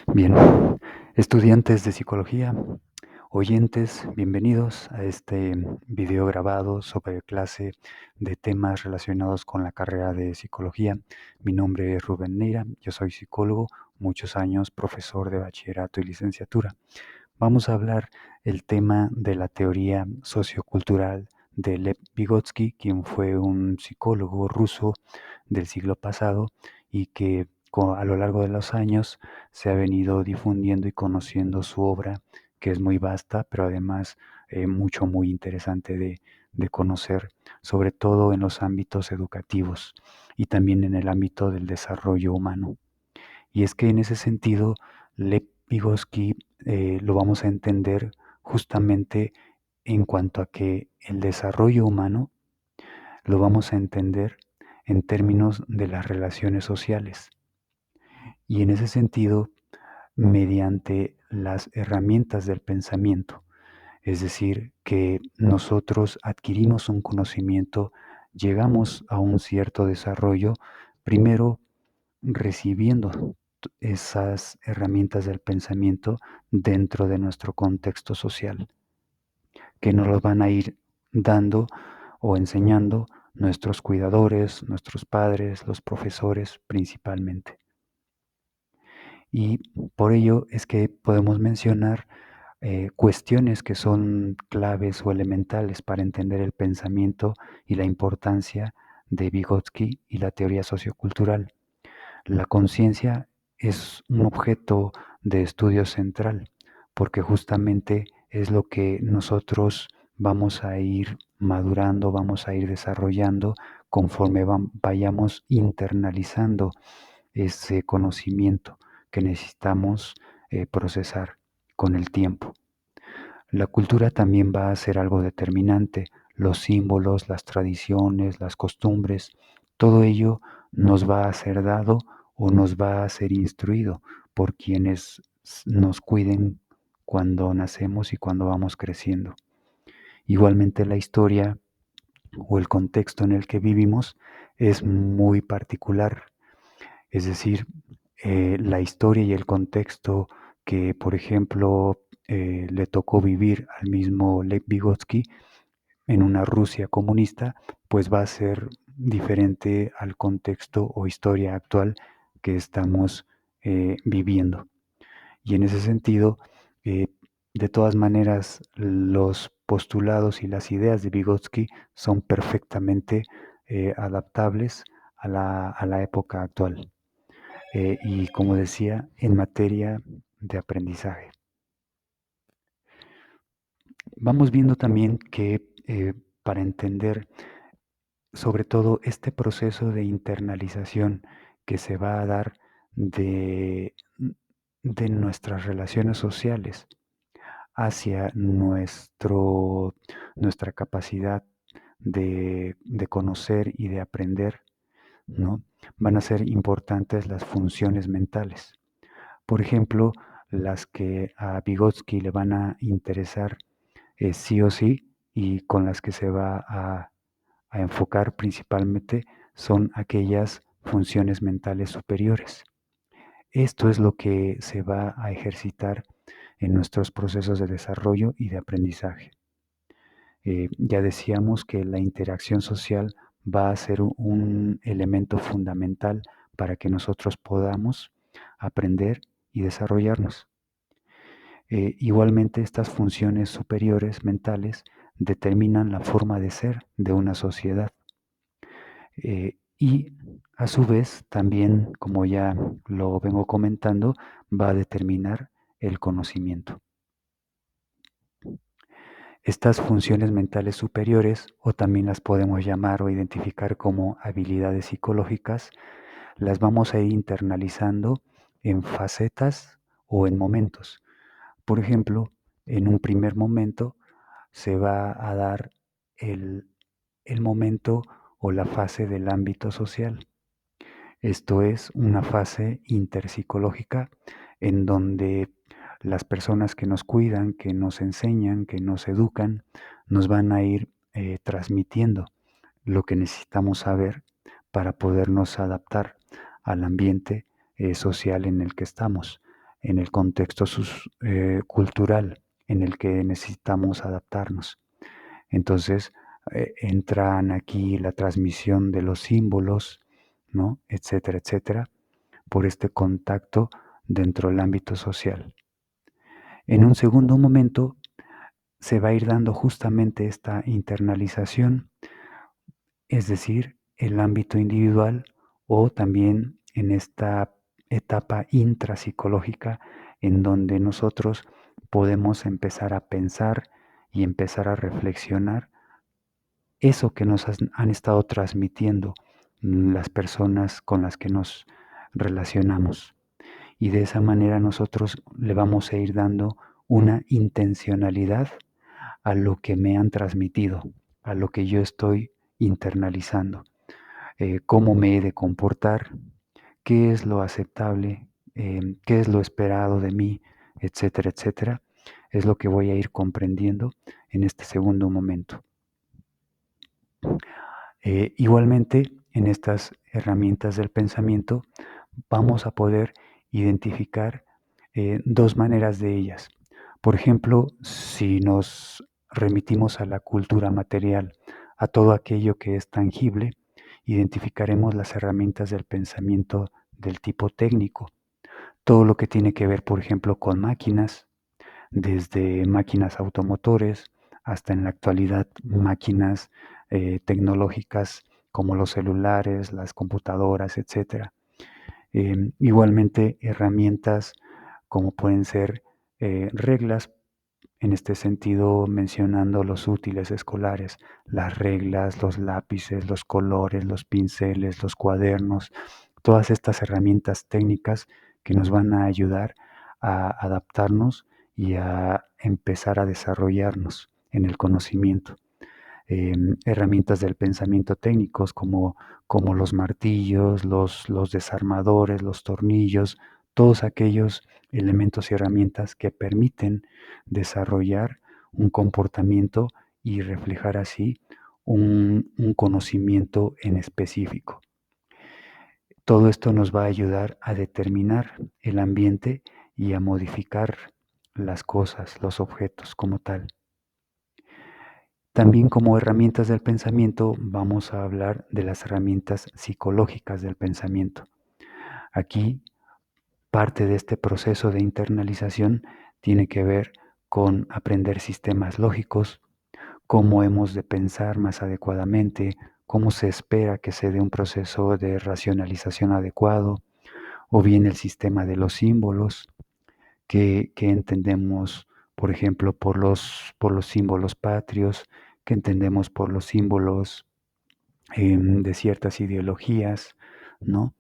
Bien, estudiantes de psicología, oyentes, bienvenidos a este video grabado sobre clase de temas relacionados con la carrera de psicología. Mi nombre es Rubén Neira, yo soy psicólogo, muchos años profesor de bachillerato y licenciatura. Vamos a hablar el tema de la teoría sociocultural de Lev Vygotsky, quien fue un psicólogo ruso del siglo pasado y que a lo largo de los años se ha venido difundiendo y conociendo su obra, que es muy vasta, pero además muy interesante de conocer, sobre todo en los ámbitos educativos y también en el ámbito del desarrollo humano. Y es que en ese sentido, Lev Vygotsky lo vamos a entender justamente en cuanto a que el desarrollo humano lo vamos a entender en términos de las relaciones sociales. Y en ese sentido, mediante las herramientas del pensamiento, es decir, que nosotros adquirimos un conocimiento, llegamos a un cierto desarrollo, primero recibiendo esas herramientas del pensamiento dentro de nuestro contexto social, que nos los van a ir dando o enseñando nuestros cuidadores, nuestros padres, los profesores principalmente. Y por ello es que podemos mencionar cuestiones que son claves o elementales para entender el pensamiento y la importancia de Vygotsky y la teoría sociocultural. La conciencia es un objeto de estudio central, porque justamente es lo que nosotros vamos a ir madurando, vamos a ir desarrollando conforme vayamos internalizando ese conocimiento que necesitamos procesar con el tiempo. La cultura también va a ser algo determinante. Los símbolos, las tradiciones, las costumbres, todo ello nos va a ser dado o nos va a ser instruido por quienes nos cuiden cuando nacemos y cuando vamos creciendo. Igualmente la historia o el contexto en el que vivimos es muy particular. Es decir, la historia y el contexto que, por ejemplo, le tocó vivir al mismo Lev Vygotsky en una Rusia comunista, pues va a ser diferente al contexto o historia actual que estamos viviendo. Y en ese sentido, eh, de todas maneras, los postulados y las ideas de Vygotsky son perfectamente adaptables a la época actual. Y como decía, en materia de aprendizaje. Vamos viendo también que para entender sobre todo este proceso de internalización que se va a dar de, de nuestras relaciones sociales hacia nuestra capacidad de conocer y de aprender, ¿no? Van a ser importantes las funciones mentales. Por ejemplo, las que a Vygotsky le van a interesar sí o sí y con las que se va a enfocar principalmente son aquellas funciones mentales superiores. Esto es lo que se va a ejercitar en nuestros procesos de desarrollo y de aprendizaje. Ya decíamos que la interacción social va a ser un elemento fundamental para que nosotros podamos aprender y desarrollarnos. Igualmente, estas funciones superiores mentales determinan la forma de ser de una sociedad. Y a su vez, también, como ya lo vengo comentando, va a determinar el conocimiento. Estas funciones mentales superiores, o también las podemos llamar o identificar como habilidades psicológicas, las vamos a ir internalizando en facetas o en momentos. Por ejemplo, en un primer momento se va a dar el, el momento o la fase del ámbito social. Esto es una fase interpsicológica en donde las personas que nos cuidan, que nos enseñan, que nos educan, nos van a ir transmitiendo lo que necesitamos saber para podernos adaptar al ambiente social en el que estamos. en el contexto cultural en el que necesitamos adaptarnos. Entonces, entran aquí la transmisión de los símbolos, ¿no? Etcétera, etcétera, por este contacto dentro del ámbito social. En un segundo momento se va a ir dando justamente esta internalización, es decir, el ámbito individual o también en esta etapa intrapsicológica en donde nosotros podemos empezar a pensar y empezar a reflexionar eso que nos han estado transmitiendo las personas con las que nos relacionamos. Y de esa manera nosotros le vamos a ir dando una intencionalidad a lo que me han transmitido, a lo que yo estoy internalizando, cómo me he de comportar, qué es lo aceptable, qué es lo esperado de mí, etcétera, etcétera. Es lo que voy a ir comprendiendo en este segundo momento. Igualmente, en estas herramientas del pensamiento vamos a poder identificar dos maneras de ellas. Por ejemplo, si nos remitimos a la cultura material, a todo aquello que es tangible, identificaremos las herramientas del pensamiento del tipo técnico. Todo lo que tiene que ver, por ejemplo, con máquinas, desde máquinas automotores hasta en la actualidad máquinas tecnológicas como los celulares, las computadoras, etcétera. Igualmente herramientas como pueden ser reglas, en este sentido mencionando los útiles escolares, las reglas, los lápices, los colores, los pinceles, los cuadernos, todas estas herramientas técnicas que nos van a ayudar a adaptarnos y a empezar a desarrollarnos en el conocimiento. Herramientas del pensamiento técnicos como los martillos, los desarmadores, los tornillos, todos aquellos elementos y herramientas que permiten desarrollar un comportamiento y reflejar así un conocimiento en específico. Todo esto nos va a ayudar a determinar el ambiente y a modificar las cosas, los objetos como tal. También como herramientas del pensamiento vamos a hablar de las herramientas psicológicas del pensamiento. Aquí parte de este proceso de internalización tiene que ver con aprender sistemas lógicos, cómo hemos de pensar más adecuadamente, cómo se espera que se dé un proceso de racionalización adecuado, o bien el sistema de los símbolos que entendemos, por ejemplo, por los símbolos patrios, que entendemos por los símbolos de ciertas ideologías, ¿no?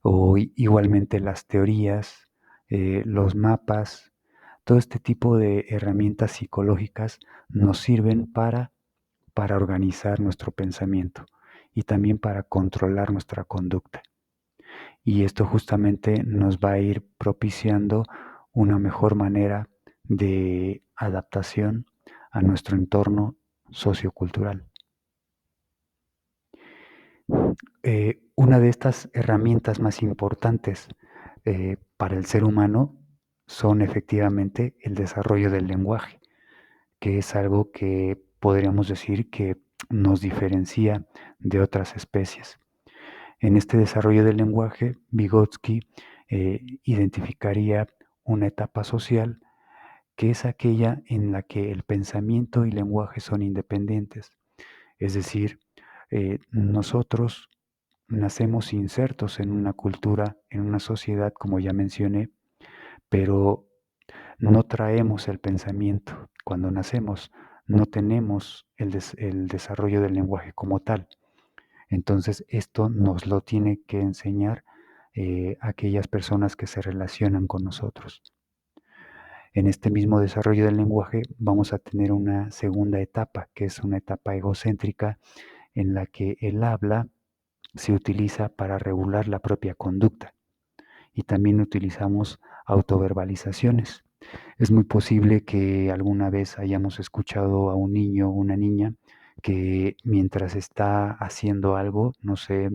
O igualmente las teorías, los mapas, todo este tipo de herramientas psicológicas nos sirven para organizar nuestro pensamiento y también para controlar nuestra conducta. Y esto justamente nos va a ir propiciando una mejor manera de adaptación a nuestro entorno sociocultural. Una de estas herramientas más importantes para el ser humano son efectivamente el desarrollo del lenguaje, que es algo que podríamos decir que nos diferencia de otras especies. En este desarrollo del lenguaje, Vygotsky identificaría una etapa social que es aquella en la que el pensamiento y lenguaje son independientes. Es decir, nosotros nacemos insertos en una cultura, en una sociedad, como ya mencioné, pero no traemos el pensamiento. Cuando nacemos, no tenemos el desarrollo del lenguaje como tal. Entonces, esto nos lo tiene que enseñar aquellas personas que se relacionan con nosotros. En este mismo desarrollo del lenguaje vamos a tener una segunda etapa, que es una etapa egocéntrica en la que el habla se utiliza para regular la propia conducta y también utilizamos autoverbalizaciones. Es muy posible que alguna vez hayamos escuchado a un niño o una niña que mientras está haciendo algo, no sé,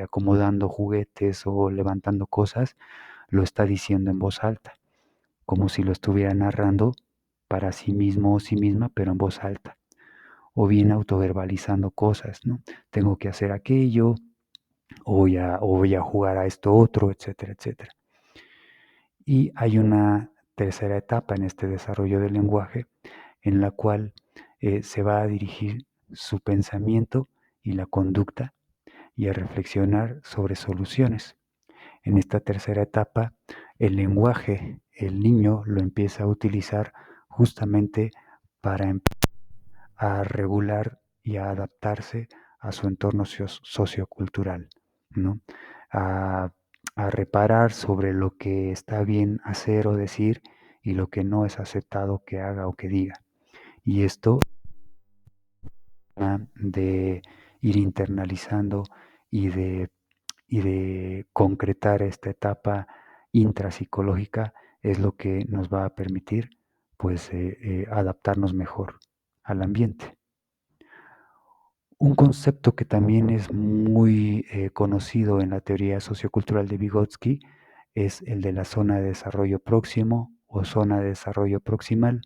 acomodando juguetes o levantando cosas, lo está diciendo en voz alta. como si lo estuviera narrando para sí mismo o sí misma, pero en voz alta, o bien autoverbalizando cosas, ¿no? Tengo que hacer aquello, o voy a jugar a esto otro, etcétera, etcétera. Y hay una tercera etapa en este desarrollo del lenguaje en la cual se va a dirigir su pensamiento y la conducta y a reflexionar sobre soluciones. En esta tercera etapa, el lenguaje, el niño lo empieza a utilizar justamente para a regular y a adaptarse a su entorno sociocultural, ¿no? A, a reparar sobre lo que está bien hacer o decir y lo que no es aceptado que haga o que diga. Y esto de ir internalizando y de, y de concretar esta etapa intrapsicológica es lo que nos va a permitir pues adaptarnos mejor al ambiente. Un concepto que también es muy conocido en la teoría sociocultural de Vygotsky es el de la zona de desarrollo próximo o zona de desarrollo proximal,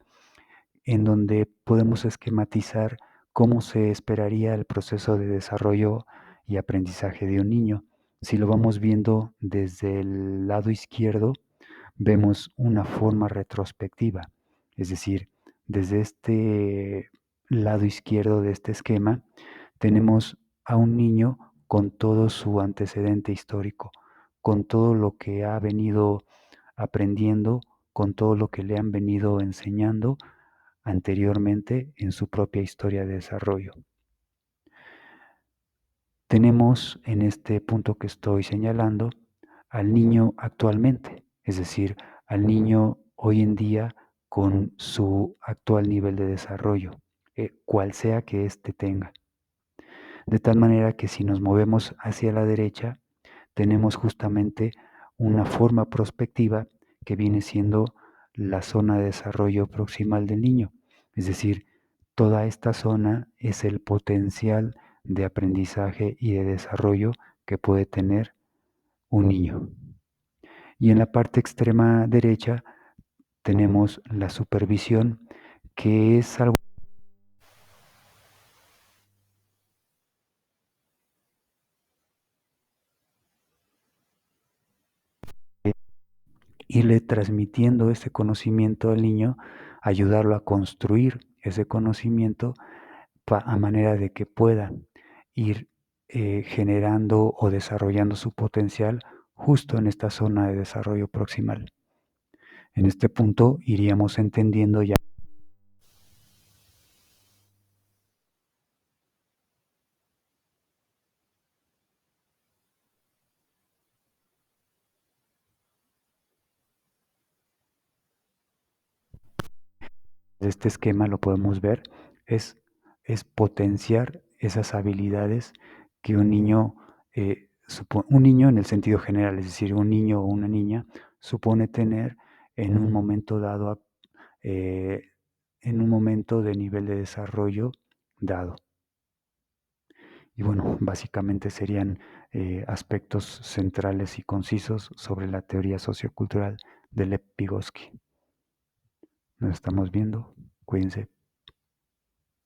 en donde podemos esquematizar cómo se esperaría el proceso de desarrollo y aprendizaje de un niño. Si lo vamos viendo desde el lado izquierdo, vemos una forma retrospectiva, es decir, desde este lado izquierdo de este esquema, tenemos a un niño con todo su antecedente histórico, con todo lo que ha venido aprendiendo, con todo lo que le han venido enseñando anteriormente en su propia historia de desarrollo. Tenemos en este punto que estoy señalando al niño actualmente, es decir, al niño hoy en día con su actual nivel de desarrollo, cual sea que éste tenga. De tal manera que si nos movemos hacia la derecha, tenemos justamente una forma prospectiva que viene siendo la zona de desarrollo proximal del niño. Es decir, toda esta zona es el potencial de aprendizaje y de desarrollo que puede tener un niño. Y en la parte extrema derecha tenemos la supervisión, que es algo que irle transmitiendo ese conocimiento al niño, ayudarlo a construir ese conocimiento a manera de que pueda ir generando o desarrollando su potencial justo en esta zona de desarrollo proximal. En este punto iríamos entendiendo ya este esquema, lo podemos ver, es, es potenciar esas habilidades que un niño, un niño en el sentido general, es decir, un niño o una niña, supone tener en un momento dado, eh, en un momento de nivel de desarrollo dado. Y bueno, básicamente serían aspectos centrales y concisos sobre la teoría sociocultural de Lev Vygotsky. Nos estamos viendo. Cuídense.